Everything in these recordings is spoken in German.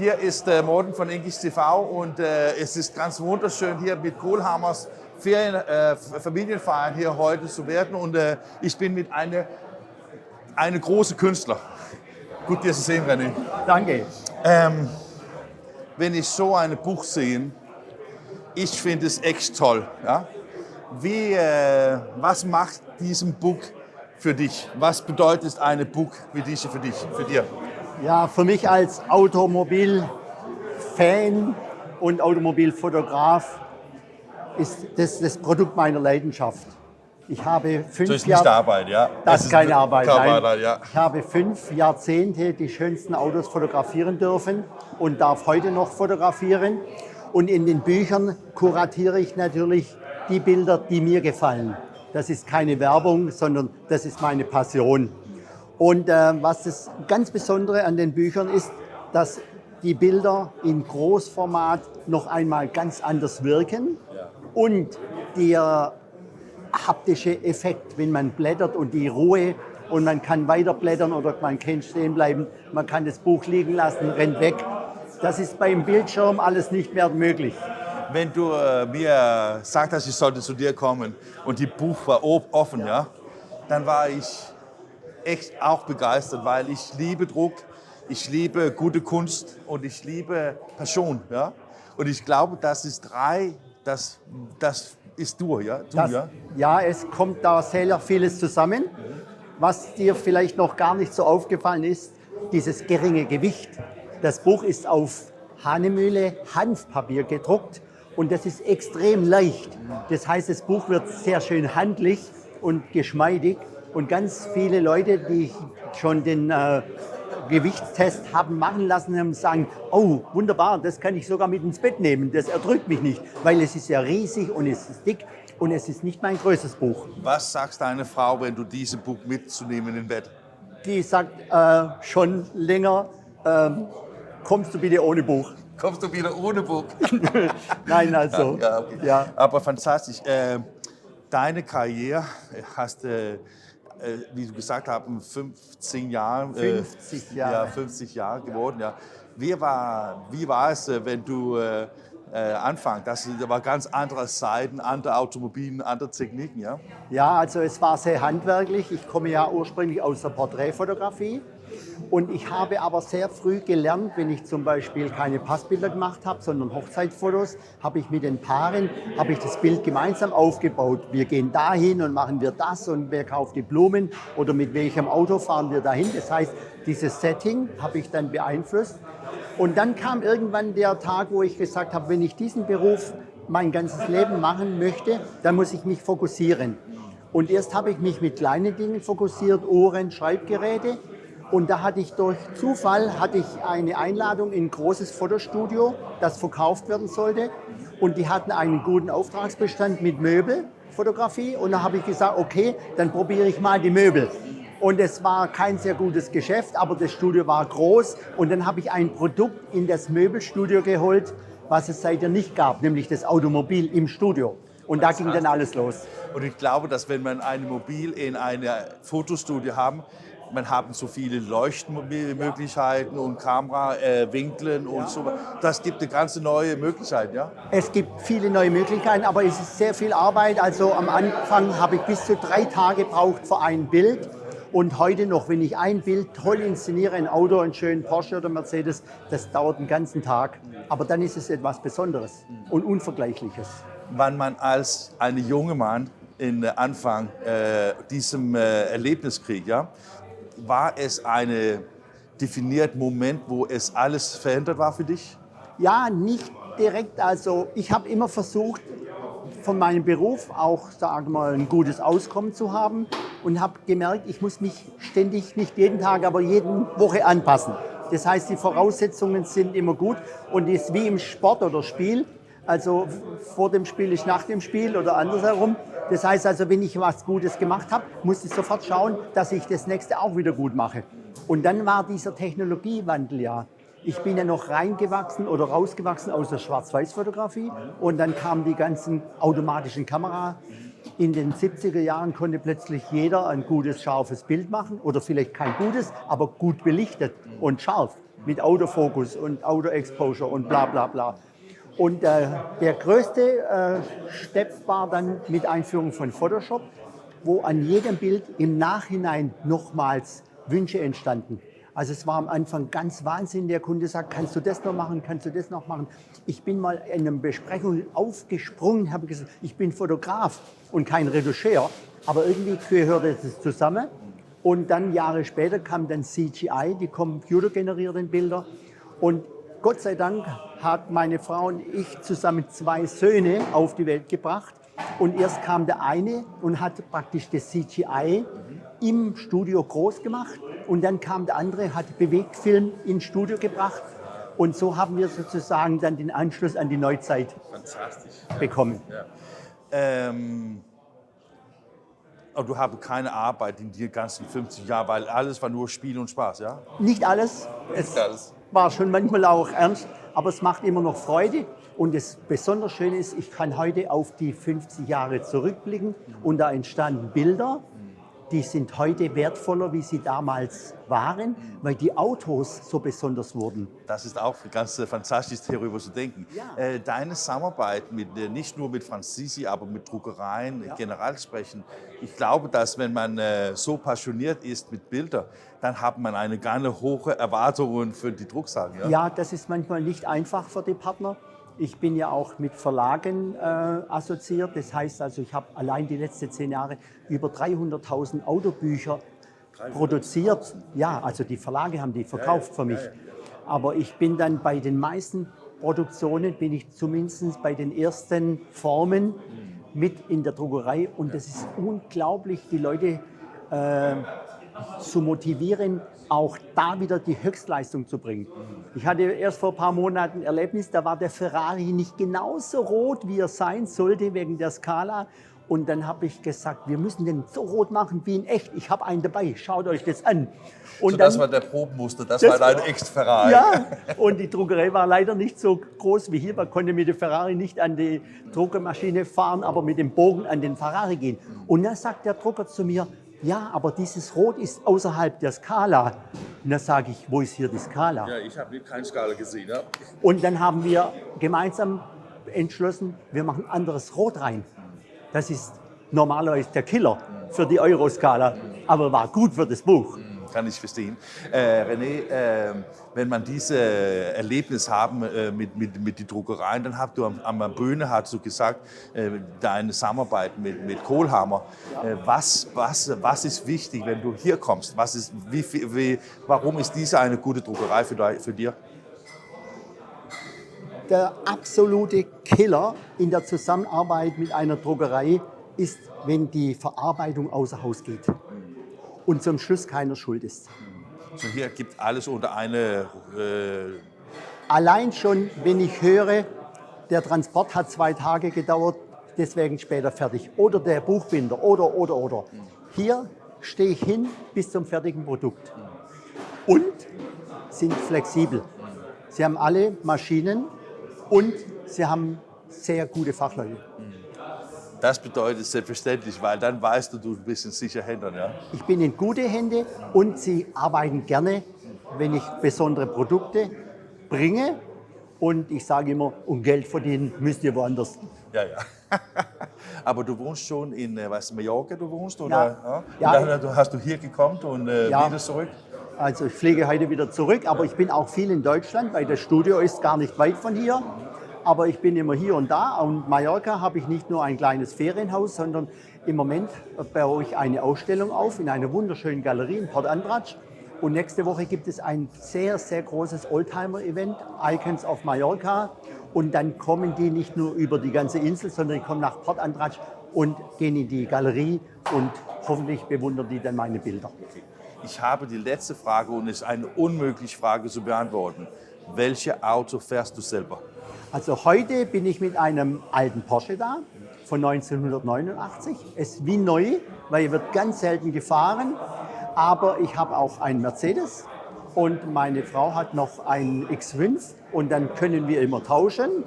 Hier ist Morten von English TV und es ist ganz wunderschön, hier mit Kohlhammers Familienfeiern hier heute zu werden. Und ich bin mit einer großen Künstler. Gut, dir zu sehen, René. Danke. Wenn ich so ein Buch sehe, ich finde es echt toll. Ja? Was macht diesem Buch für dich? Was bedeutet ein Buch für dir? Ja, für mich als Automobilfan und Automobilfotograf ist das Produkt meiner Leidenschaft. Ich habe 5 Das ist nicht Arbeit, ja? Das ist keine Arbeit, nein. Ja. Ich habe 5 Jahrzehnte die schönsten Autos fotografieren dürfen und darf heute noch fotografieren. Und in den Büchern kuratiere ich natürlich die Bilder, die mir gefallen. Das ist keine Werbung, sondern das ist meine Passion. Und was das ganz Besondere an den Büchern ist, dass die Bilder in Großformat noch einmal ganz anders wirken und der haptische Effekt, wenn man blättert und die Ruhe und man kann weiter blättern oder man kann stehen bleiben, man kann das Buch liegen lassen, rennt weg. Das ist beim Bildschirm alles nicht mehr möglich. Wenn du mir sagst, ich sollte zu dir kommen und die Buch war offen, ja, dann war ich echt auch begeistert, weil ich liebe Druck, ich liebe gute Kunst und ich liebe Passion, ja. Und ich glaube, das ist das ist du, ja. Ja, es kommt da sehr vieles zusammen. Was dir vielleicht noch gar nicht so aufgefallen ist, dieses geringe Gewicht. Das Buch ist auf Hahnemühle Hanfpapier gedruckt und das ist extrem leicht. Das heißt, das Buch wird sehr schön handlich und geschmeidig. Und ganz viele Leute, die schon den Gewichtstest haben machen lassen, haben sagen, oh, wunderbar, das kann ich sogar mit ins Bett nehmen, das erdrückt mich nicht, weil es ist ja riesig und es ist dick und es ist nicht mein größtes Buch. Was sagst deine Frau, wenn du dieses Buch mitzunehmen im Bett? Die sagt schon länger, kommst du bitte ohne Buch? Kommst du wieder ohne Buch? Nein, also. Ja, okay. Ja. Aber fantastisch. Deine Karriere hast wie du gesagt hast, 15 Jahre. 50 Jahre. Ja, 50 Jahre geworden. Ja. Wie war es, wenn du anfangst? Das war ganz andere Zeiten, andere Automobilen, andere Techniken, ja? Ja, also es war sehr handwerklich. Ich komme ja ursprünglich aus der Porträtfotografie. Und ich habe aber sehr früh gelernt, wenn ich zum Beispiel keine Passbilder gemacht habe, sondern Hochzeitsfotos, habe ich mit den Paaren, habe ich das Bild gemeinsam aufgebaut. Wir gehen dahin und machen wir das und wer kauft die Blumen oder mit welchem Auto fahren wir dahin. Das heißt, dieses Setting habe ich dann beeinflusst. Und dann kam irgendwann der Tag, wo ich gesagt habe, wenn ich diesen Beruf mein ganzes Leben machen möchte, dann muss ich mich fokussieren. Und erst habe ich mich mit kleinen Dingen fokussiert, Uhren, Schreibgeräte. Und da hatte ich durch Zufall eine Einladung in ein großes Fotostudio, das verkauft werden sollte. Und die hatten einen guten Auftragsbestand mit Möbelfotografie. Und da habe ich gesagt, okay, dann probiere ich mal die Möbel. Und es war kein sehr gutes Geschäft, aber das Studio war groß. Und dann habe ich ein Produkt in das Möbelstudio geholt, was es seither nicht gab, nämlich das Automobil im Studio. Und da ging dann alles los. Und ich glaube, dass wenn man ein Mobil in einem Fotostudio haben, man hat so viele Leuchtmöglichkeiten und Kamerawinkeln und so. Das gibt eine ganze neue Möglichkeit, ja? Es gibt viele neue Möglichkeiten, aber es ist sehr viel Arbeit. Also am Anfang habe ich bis zu 3 Tage gebraucht für ein Bild. Und heute noch, wenn ich ein Bild toll inszeniere, ein Auto, einen schönen Porsche oder Mercedes, das dauert einen ganzen Tag. Aber dann ist es etwas Besonderes und Unvergleichliches. Wann man als ein junger Mann in Anfang diesem Erlebnis kriegt, ja, war es ein definierter Moment, wo es alles verändert war für dich? Ja, nicht direkt. Also ich habe immer versucht, von meinem Beruf auch, sagen wir mal, ein gutes Auskommen zu haben und habe gemerkt, ich muss mich ständig, nicht jeden Tag, aber jede Woche anpassen. Das heißt, die Voraussetzungen sind immer gut und es ist wie im Sport oder Spiel. Also vor dem Spiel ist nach dem Spiel oder andersherum. Das heißt also, wenn ich was Gutes gemacht habe, muss ich sofort schauen, dass ich das nächste auch wieder gut mache. Und dann war dieser Technologiewandel ja. Ich bin ja noch reingewachsen oder rausgewachsen aus der Schwarz-Weiß-Fotografie und dann kamen die ganzen automatischen Kameras. In den 70er Jahren konnte plötzlich jeder ein gutes, scharfes Bild machen oder vielleicht kein gutes, aber gut belichtet und scharf. mit Autofokus und Auto-Exposure und bla bla bla. Und der größte Step war dann mit Einführung von Photoshop, wo an jedem Bild im Nachhinein nochmals Wünsche entstanden. Also es war am Anfang ganz Wahnsinn. Der Kunde sagt, kannst du das noch machen, kannst du das noch machen. Ich bin mal in einer Besprechung aufgesprungen, habe gesagt, ich bin Fotograf und kein Retoucheur. Aber irgendwie gehörte es zusammen. Und dann Jahre später kam dann CGI, die computergenerierten Bilder. Und Gott sei Dank hat meine Frau und ich zusammen 2 Söhne auf die Welt gebracht. Und erst kam der eine und hat praktisch das CGI im Studio groß gemacht. Und dann kam der andere, hat Bewegtfilm ins Studio gebracht. Und so haben wir sozusagen dann den Anschluss an die Neuzeit bekommen. Ja. Aber du hast keine Arbeit in die ganzen 50 Jahren, weil alles war nur Spiel und Spaß, ja? Nicht alles. Es war schon manchmal auch ernst, aber es macht immer noch Freude. Und das besonders Schöne ist, ich kann heute auf die 50 Jahre zurückblicken und da entstanden Bilder, die sind heute wertvoller, wie sie damals waren, weil die Autos so besonders wurden. Das ist auch ganz fantastisch, darüber zu denken. Ja. Deine Zusammenarbeit nicht nur mit Franzisi, aber mit Druckereien, generell sprechen. Ich glaube, dass wenn man so passioniert ist mit Bildern, dann hat man eine ganz hohe Erwartungen für die Drucksachen. Ja? Ja, das ist manchmal nicht einfach für die Partner. Ich bin ja auch mit Verlagen assoziiert. Das heißt also, ich habe allein die letzten 10 Jahre über 300.000 Autobücher produziert. Ja, also die Verlage haben die verkauft für mich. Aber ich bin dann bei den meisten Produktionen, bin ich zumindest bei den ersten Formen mit in der Druckerei. Und das ist unglaublich, die Leute zu motivieren, auch da wieder die Höchstleistung zu bringen. Ich hatte erst vor ein paar Monaten ein Erlebnis, da war der Ferrari nicht genauso rot, wie er sein sollte, wegen der Skala. Und dann habe ich gesagt, wir müssen den so rot machen wie in echt. Ich habe einen dabei, schaut euch das an. Und so, dann, das war der Probenmuster, das war dein Ex-Ferrari. Ja, und die Druckerei war leider nicht so groß wie hier. Man konnte mit dem Ferrari nicht an die Druckermaschine fahren, aber mit dem Bogen an den Ferrari gehen. Und dann sagt der Drucker zu mir, ja, aber dieses Rot ist außerhalb der Skala. Und dann sage ich, wo ist hier die Skala? Ja, ich habe keine Skala gesehen. Ja. Und dann haben wir gemeinsam entschlossen, wir machen anderes Rot rein. Das ist normalerweise der Killer für die Euroskala, aber war gut für das Buch. Kann ich verstehen. René, wenn man diese Erlebnis haben mit den Druckereien, dann hast du am Bühne hast du gesagt, deine Zusammenarbeit mit Kohlhammer. Was ist wichtig, wenn du hier kommst? Warum ist diese eine gute Druckerei für dich? Der absolute Killer in der Zusammenarbeit mit einer Druckerei ist, wenn die Verarbeitung außer Haus geht und zum Schluss keiner schuld ist. So hier gibt alles unter eine... Allein schon, wenn ich höre, der Transport hat 2 Tage gedauert, deswegen später fertig. Oder der Buchbinder, oder. Hier stehe ich hin bis zum fertigen Produkt. Und sind flexibel. Sie haben alle Maschinen und sie haben sehr gute Fachleute. Das bedeutet selbstverständlich, weil dann weißt du bist in sicheren Händen. Ja? Ich bin in gute Hände und sie arbeiten gerne, wenn ich besondere Produkte bringe. Und ich sage immer, um Geld verdienen müsst ihr woanders. Ja. Aber du wohnst schon in Mallorca, du wohnst? Oder? Ja. Und dann hast du hier gekommen und wieder zurück? Also ich fliege heute wieder zurück, aber ich bin auch viel in Deutschland, weil das Studio ist gar nicht weit von hier. Aber ich bin immer hier und da. Und Mallorca habe ich nicht nur ein kleines Ferienhaus, sondern im Moment baue ich eine Ausstellung auf in einer wunderschönen Galerie in Port Andratx. Und nächste Woche gibt es ein sehr, sehr großes Oldtimer-Event, Icons of Mallorca. Und dann kommen die nicht nur über die ganze Insel, sondern die kommen nach Port Andratx und gehen in die Galerie und hoffentlich bewundern die dann meine Bilder. Ich habe die letzte Frage und es ist eine unmögliche Frage zu beantworten. Welches Auto fährst du selber? Also heute bin ich mit einem alten Porsche da, von 1989. Es ist wie neu, weil er wird ganz selten gefahren. Aber ich habe auch einen Mercedes und meine Frau hat noch einen X5 und dann können wir immer tauschen.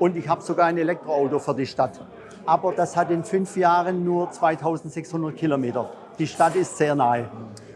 Und ich habe sogar ein Elektroauto für die Stadt. Aber das hat in 5 Jahren nur 2600 Kilometer. Die Stadt ist sehr nahe.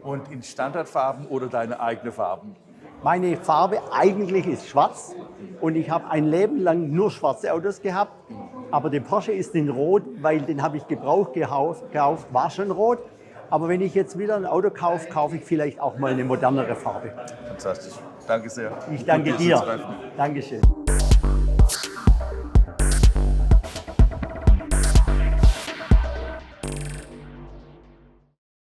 Und in Standardfarben oder deine eigenen Farben? Meine Farbe eigentlich ist schwarz und ich habe ein Leben lang nur schwarze Autos gehabt. Aber der Porsche ist in Rot, weil den habe ich gebraucht gekauft, war schon rot. Aber wenn ich jetzt wieder ein Auto kaufe, kaufe ich vielleicht auch mal eine modernere Farbe. Fantastisch. Danke sehr. Ich danke Gut, dich zu dir. treffen. Dankeschön.